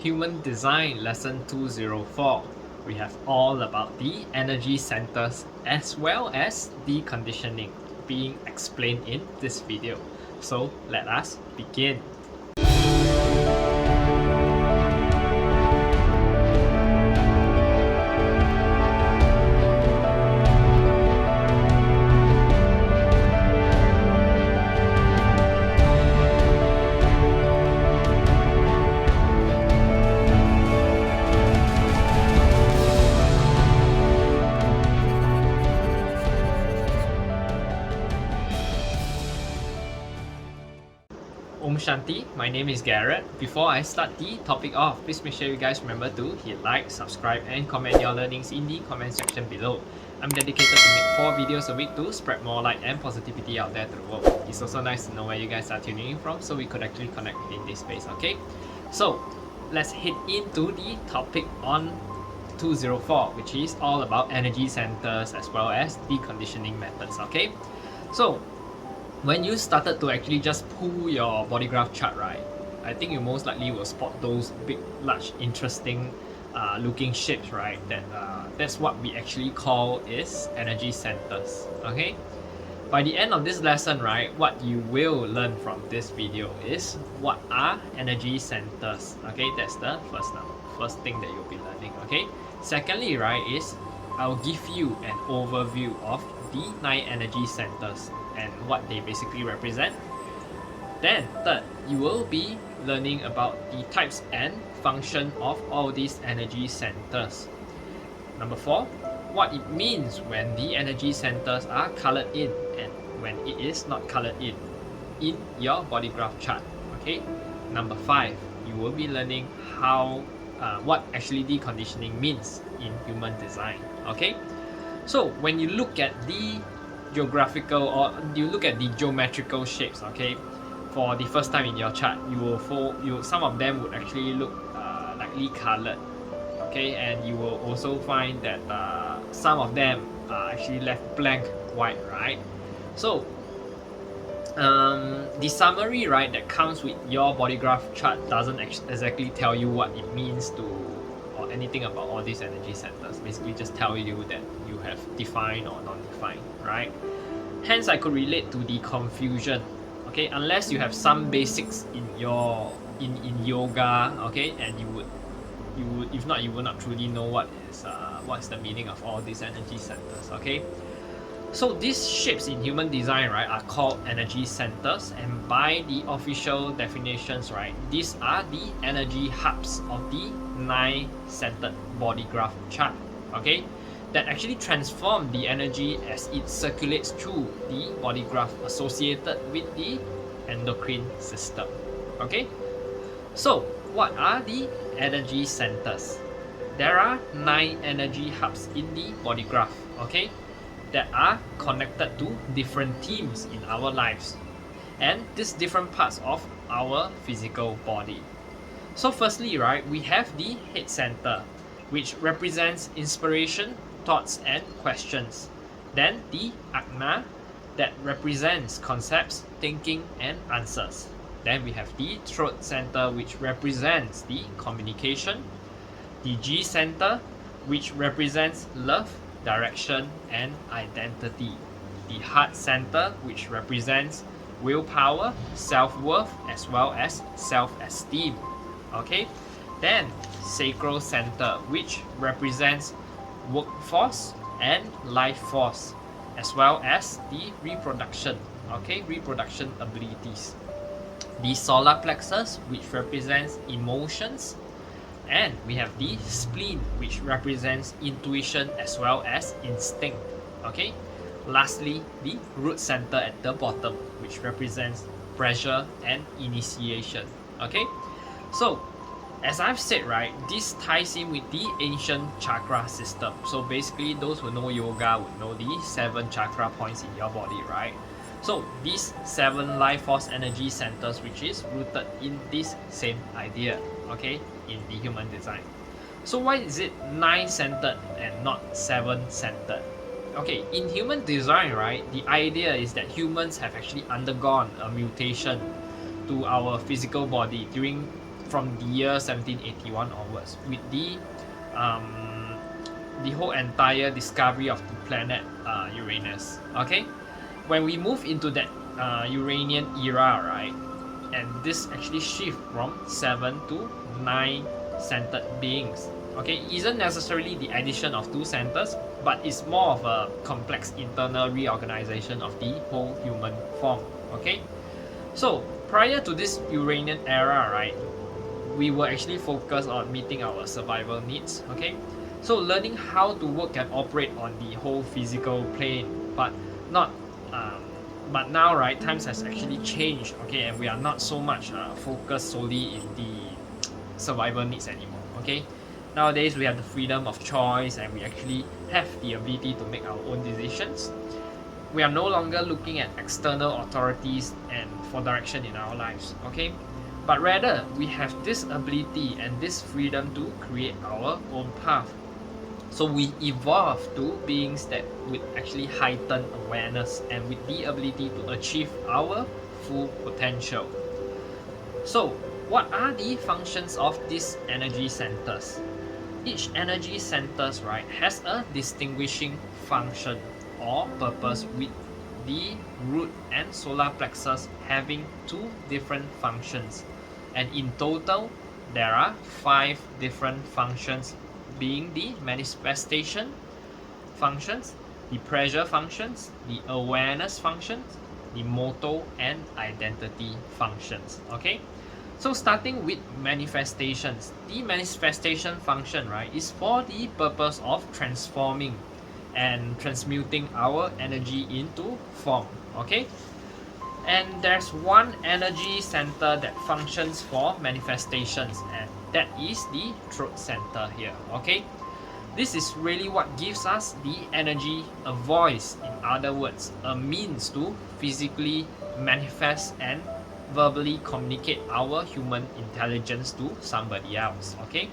Human Design Lesson 204. We have all about the energy centers as well as deconditioning being explained in this video. So let us begin. Om Shanti, my name is Garret. Before I start the topic off, please make sure you guys remember to hit like, subscribe and comment your learnings in the comment section below. I'm dedicated to make 4 videos a week to spread more light and positivity out there to the world. It's also nice to know where you guys are tuning in from so we could actually connect within this space, okay? So, let's hit into the topic on 204, which is all about energy centers as well as deconditioning methods, okay? So, when you started to actually just pull your body graph chart, right, I think you most likely will spot those big, large, interesting looking shapes, right? That's what we actually call is energy centers, okay? By the end of this lesson, right, what you will learn from this video is what are energy centers, okay? That's the first thing that you'll be learning, okay? Secondly, right, is I'll give you an overview of the 9 energy centers and what they basically represent. Then third, you will be learning about the types and function of all these energy centers. Number 4, what it means when the energy centers are colored in and when it is not colored in your body graph chart, okay? Number 5, you will be learning how what actually deconditioning means in human design, okay? So when you look at the geographical or you look at the geometrical shapes, okay, for the first time in your chart, some of them would actually look lightly colored, okay, and you will also find that some of them are actually left blank white, right? So the summary, right, that comes with your body graph chart doesn't exactly tell you what it means to or anything about all these energy centers. Basically just tell you that you have defined or non-defined, right? Hence I could relate to the confusion, okay, unless you have some basics in your in yoga, okay, and you would if not you will not truly know what's the meaning of all these energy centers, okay? So these shapes in human design, right, are called energy centers, and by the official definitions, right, these are the energy hubs of the 9-centered body graph chart, okay, that actually transform the energy as it circulates through the body graph associated with the endocrine system, okay? So what are the energy centers? There are 9 energy hubs in the body graph, okay, that are connected to different themes in our lives and these different parts of our physical body. So firstly, right, we have the head center, which represents inspiration, thoughts and questions. Then the Ajna, that represents concepts, thinking and answers. Then we have the throat center, which represents the communication. The G center, which represents love, direction and identity. The heart center, which represents willpower, self-worth as well as self-esteem, okay? Then sacral center, which represents workforce and life force as well as the reproduction, okay, reproduction abilities. The solar plexus, which represents emotions. And we have the spleen, which represents intuition as well as instinct, okay? Lastly, the root center at the bottom, which represents pressure and initiation, okay? So as I've said, right, this ties in with the ancient chakra system. So basically those who know yoga would know the 7 chakra points in your body, right? So these 7 life force energy centers, which is rooted in this same idea, okay, in the human design. So why is it 9-centered and not 7-centered? Okay, in human design, right, the idea is that humans have actually undergone a mutation to our physical body from the year 1781 onwards, with the whole entire discovery of the planet Uranus. Okay, when we move into that Uranian era, right, and this actually shift from 7 to 9 centered beings. Okay, isn't necessarily the addition of 2 centers, but it's more of a complex internal reorganization of the whole human form. Okay, so prior to this Uranian era, right, we were actually focused on meeting our survival needs. Okay, so learning how to work and operate on the whole physical plane, but not but now, right, times has actually changed. Okay, and we are not so much focused solely in the survival needs anymore. Okay, nowadays we have the freedom of choice, and we actually have the ability to make our own decisions. We are no longer looking at external authorities and for direction in our lives. Okay, but rather we have this ability and this freedom to create our own path. So we evolve to beings that with actually heightened awareness and with the ability to achieve our full potential. So what are the functions of these energy centers? Each energy centers, right, has a distinguishing function or purpose, with the root and solar plexus having 2 different functions. And in total, there are 5 different functions, being the manifestation functions, the pressure functions, the awareness functions, the motto and identity functions. Okay, so starting with manifestations, the manifestation function, right, is for the purpose of transforming and transmuting our energy into form. Okay, and there's one energy center that functions for manifestations, and that is the throat center here. Okay, this is really what gives us the energy, a voice, in other words, a means to physically manifest and verbally communicate our human intelligence to somebody else. Okay,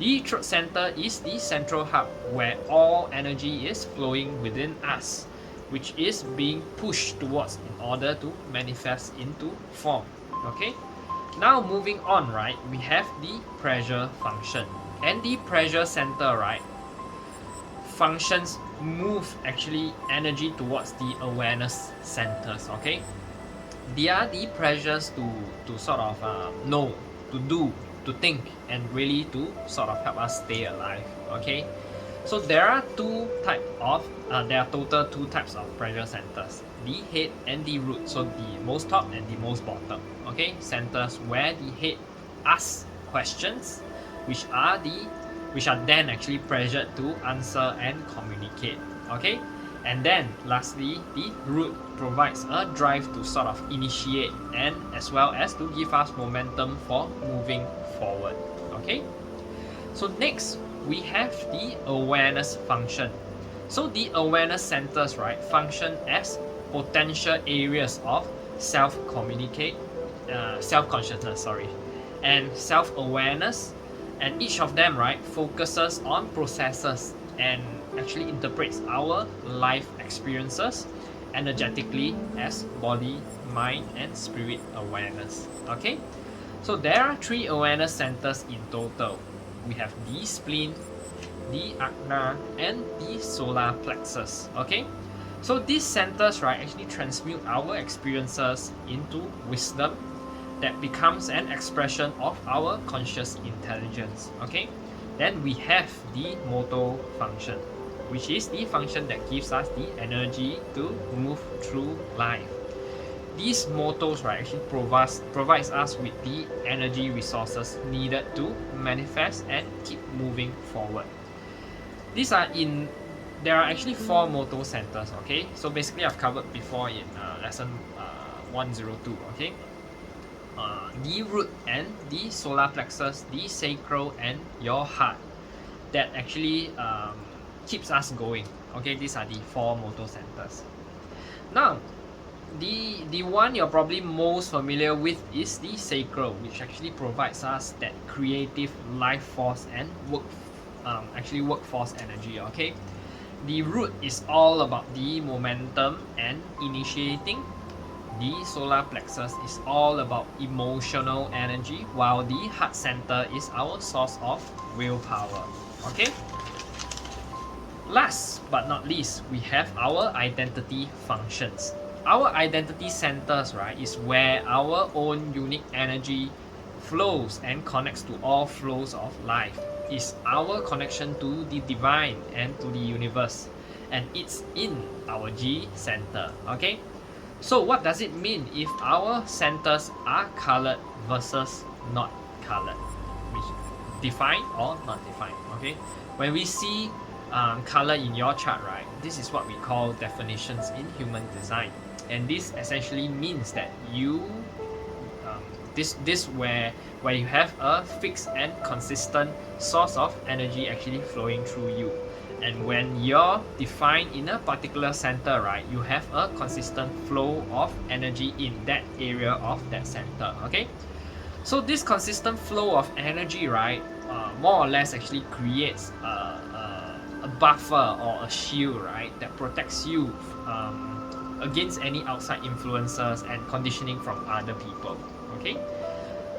the throat center is the central hub where all energy is flowing within us, which is being pushed towards in order to manifest into form. Okay, now moving on, right, we have the pressure function, and the pressure center, right, functions move actually energy towards the awareness centers. Okay, they are the pressures to sort of know, to do, to think, and really to sort of help us stay alive. Okay, so there are there are total 2 types of pressure centers, the head and the root. So the most top and the most bottom. Okay, centers where the head asks questions, which are then actually pressured to answer and communicate. Okay, and then lastly, the root provides a drive to sort of initiate, and as well as to give us momentum for moving forward. Okay, so next we have the awareness function. So the awareness centers, right, function as potential areas of self-consciousness, and self-awareness, and each of them, right, focuses on processes and actually interprets our life experiences energetically as body, mind, and spirit awareness. Okay, so there are 3 awareness centers in total. We have the spleen, the ajna, and the solar plexus. Okay, so these centers, right, actually transmute our experiences into wisdom that becomes an expression of our conscious intelligence. Okay, then we have the motto function, which is the function that gives us the energy to move through life. These mottos, right, actually provides us with the energy resources needed to manifest and keep moving forward. There are actually 4 motto centers. Okay, so basically I've covered before in lesson 102. Okay, the root and the solar plexus, the sacral, and your heart, that actually keeps us going. Okay, these are the 4 motto centers. Now, the one you're probably most familiar with is the sacral, which actually provides us that creative life force and workforce energy. Okay, the root is all about the momentum and initiating. the solar plexus is all about emotional energy, while the heart center is our source of willpower. Okay? Last but not least, we have our identity functions. Our identity centers, right, is where our own unique energy flows and connects to all flows of life. It's our connection to the divine and to the universe, and it's in our G center. Okay, so what does it mean if our centers are colored versus not colored, which defined or not defined? Okay, when we see color in your chart, right, this is what we call definitions in human design, and this essentially means that you this where you have a fixed and consistent source of energy actually flowing through you. And when you're defined in a particular center, right, you have a consistent flow of energy in that area of that center. Okay, so this consistent flow of energy, right, more or less actually creates a buffer or a shield, right, that protects you against any outside influences and conditioning from other people. Okay,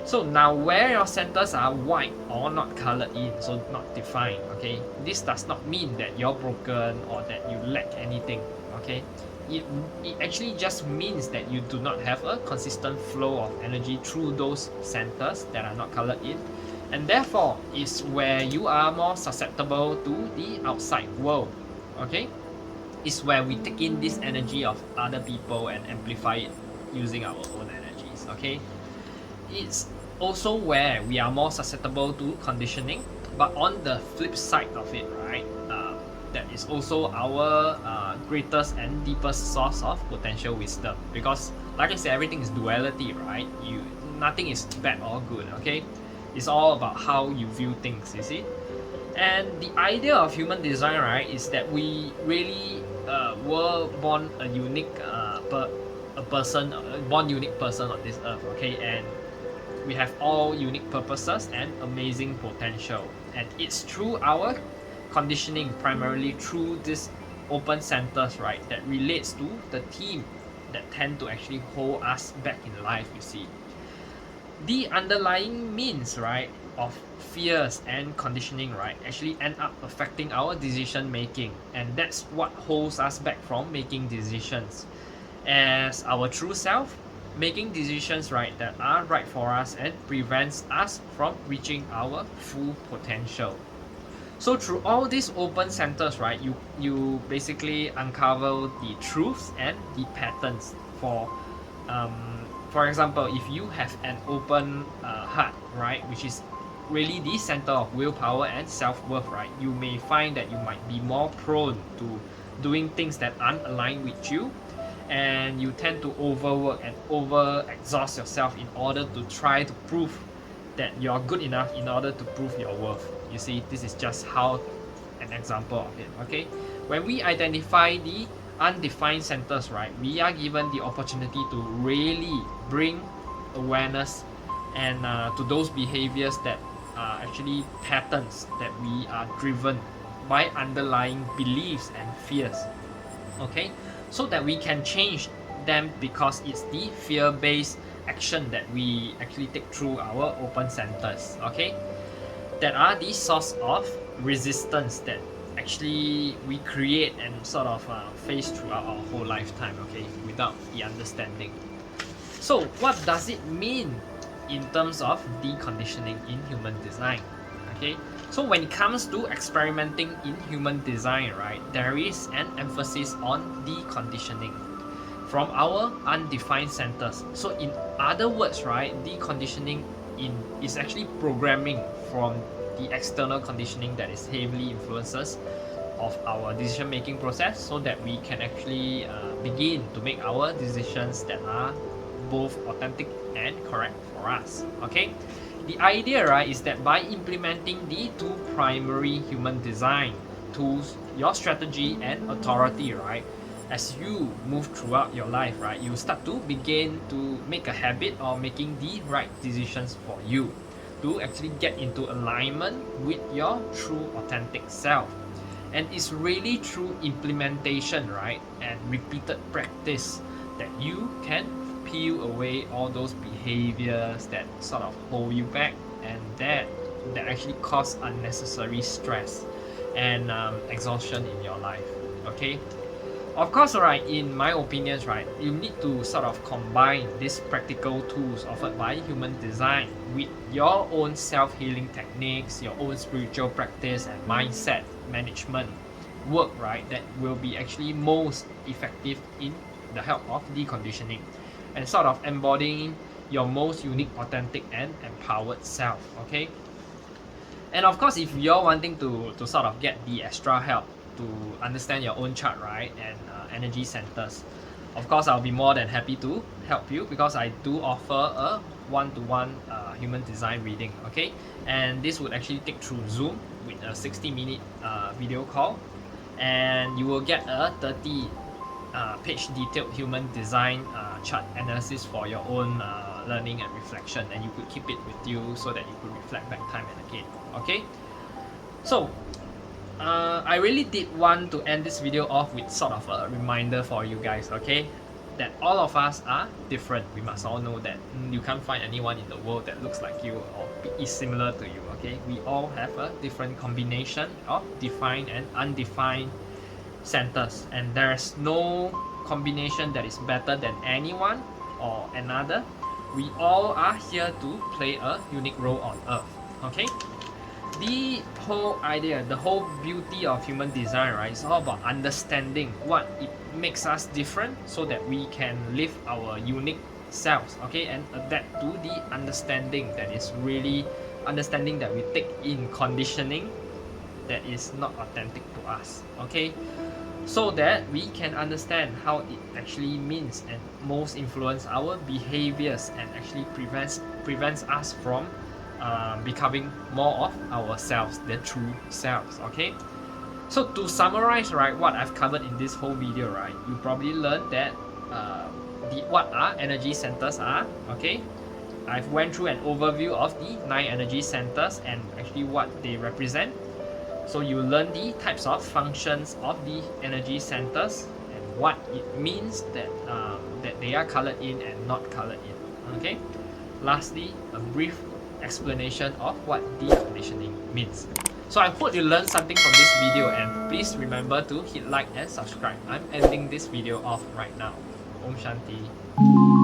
so now where your centers are white or not colored in, so not defined, okay, this does not mean that you're broken or that you lack anything. Okay, it actually just means that you do not have a consistent flow of energy through those centers that are not colored in, and therefore is where you are more susceptible to the outside world. Okay, is where we take in this energy of other people and amplify it using our own energies. Okay, it's also where we are more susceptible to conditioning, but on the flip side of it, right, that is also our greatest and deepest source of potential wisdom, because like I said, everything is duality, right? Nothing is bad or good. Okay, it's all about how you view things, you see. And the idea of human design, right, is that we really were born a unique unique person on this earth. Okay, and we have all unique purposes and amazing potential, and it's through our conditioning, primarily through this open centers, right, that relates to the theme that tend to actually hold us back in life, you see. The underlying means, right, of fears and conditioning, right, actually end up affecting our decision making, and that's what holds us back from making decisions as our true self, making decisions, right, that are right for us and prevents us from reaching our full potential. So through all these open centers, right, you basically uncover the truths and the patterns. For example, if you have an open heart, right, which is really the center of willpower and self-worth, right, you may find that you might be more prone to doing things that aren't aligned with you, and you tend to overwork and over exhaust yourself in order to try to prove that you're good enough, in order to prove your worth. You see, this is just how an example of it. Okay, when we identify the undefined centers, right, we are given the opportunity to really bring awareness and to those behaviors that are actually patterns that we are driven by underlying beliefs and fears. Okay, so that we can change them, because it's the fear-based action that we actually take through our open centers, okay, that are the source of resistance that actually we create and sort of face throughout our whole lifetime, okay, without the understanding. So what does it mean in terms of deconditioning in human design? Okay, so when it comes to experimenting in human design, right, there is an emphasis on deconditioning from our undefined centers. So in other words, right, deconditioning is actually programming from the external conditioning that is heavily influences of our decision making process, so that we can actually begin to make our decisions that are both authentic and correct for us. Okay, the idea, right, is that by implementing the two primary human design tools, your strategy and authority, right, as you move throughout your life, right, you start to begin to make a habit of making the right decisions for you, to actually get into alignment with your true authentic self. And it's really through implementation, right, and repeated practice that you can peel away all those behaviors that sort of hold you back, and that actually cause unnecessary stress and exhaustion in your life. Okay, of course, right, in my opinions, right, you need to sort of combine these practical tools offered by human design with your own self-healing techniques, your own spiritual practice and mindset management work, right, that will be actually most effective in the help of deconditioning and sort of embodying your most unique, authentic and empowered self. Okay, and of course, if you're wanting to sort of get the extra help to understand your own chart, right, and energy centers, of course I'll be more than happy to help you, because I do offer a one-to-one human design reading. Okay, and this would actually take through Zoom with a 60-minute video call, and you will get a 30 page detailed human design chart analysis for your own learning and reflection, and you could keep it with you so that you could reflect back time and again. Okay, so I really did want to end this video off with sort of a reminder for you guys, okay, that all of us are different. We must all know that you can't find anyone in the world that looks like you or is similar to you. Okay, we all have a different combination of defined and undefined centers, and there's no combination that is better than anyone or another. We all are here to play a unique role on earth. Okay, the whole idea, the whole beauty of human design, right, is all about understanding what it makes us different so that we can live our unique selves. Okay, and adapt to the understanding that is really understanding that we take in conditioning that is not authentic to us. Okay, so that we can understand how it actually means and most influence our behaviors and actually prevents us from becoming more of ourselves, the true selves. Okay, so to summarize, right, what I've covered in this whole video, right, you probably learned that what our energy centers are. Okay, I've went through an overview of the 9 energy centers and actually what they represent. So you learn the types of functions of the energy centers and what it means that that they are colored in and not colored in. Okay, lastly, a brief explanation of what deconditioning means. So I hope you learned something from this video, and please remember to hit like and subscribe. I'm ending this video off right now. Om Shanti.